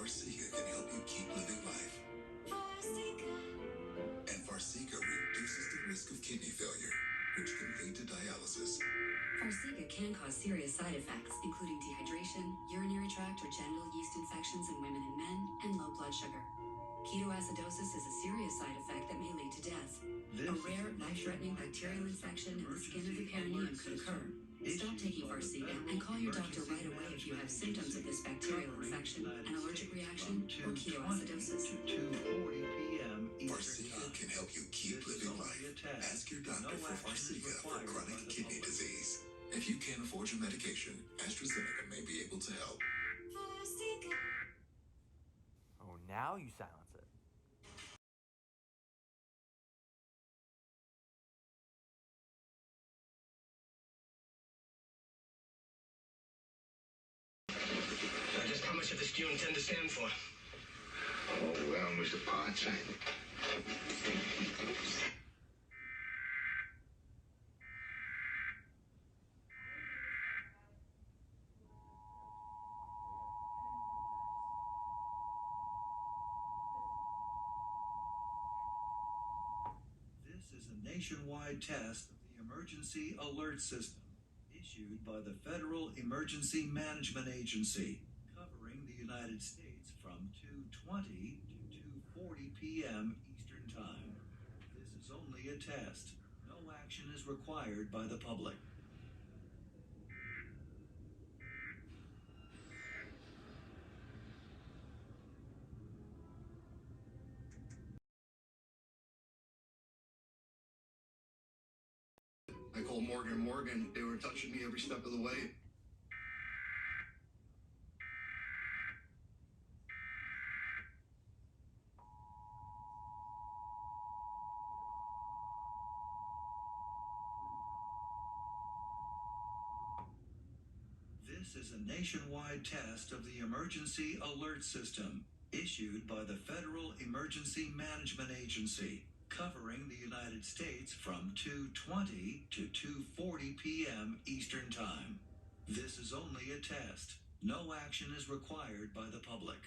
Farxiga can help you keep living life. Farxiga. And Farxiga reduces the risk of kidney failure, which can lead to dialysis. Farxiga can cause serious side effects, including dehydration, urinary tract or genital yeast infections in women and men, and low blood sugar. Ketoacidosis is a serious side effect that may lead to death. A rare, life-threatening bacterial infection in the skin of the perineum could occur. Stop taking Farxiga and call your doctor right away if you have symptoms of this bacterial infection, an allergic reaction, or ketoacidosis. Farxiga can help you keep living life. Ask your doctor for Farxiga for chronic kidney disease. If you can't afford your medication, AstraZeneca may be able to help. Oh, now you silence it. Just how much of this do you intend to stand for? Oh, well, Mr. Potts. This is a nationwide test of the Emergency Alert System issued by the Federal Emergency Management Agency, covering the United States from 2:20 to 2:40 p.m. Eastern Time. This is only a test. No action is required by the public. I called Morgan & Morgan. They were touching me every step of the way. This is a nationwide test of the Emergency Alert System issued by the Federal Emergency Management Agency, covering the United States from 2:20 to 2:40 p.m. Eastern Time. This is only a test. No action is required by the public.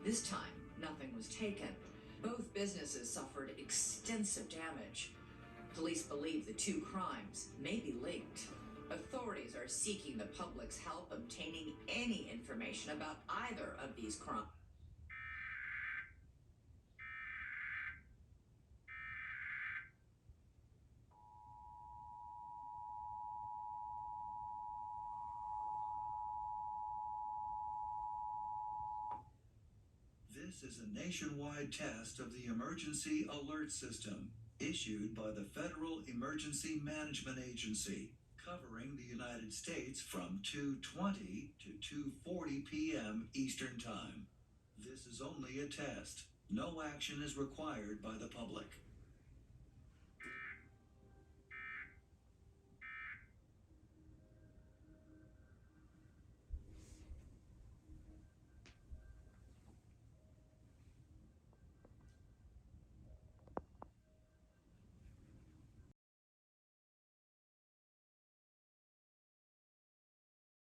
This time, nothing was taken. Both businesses suffered extensive damage. Police believe the two crimes may be linked. Authorities are seeking the public's help obtaining any information about either of these crimes. This is a nationwide test of the Emergency Alert System issued by the Federal Emergency Management Agency, covering the United States from 2:20 to 2:40 p.m. Eastern Time. This is only a test. No action is required by the public.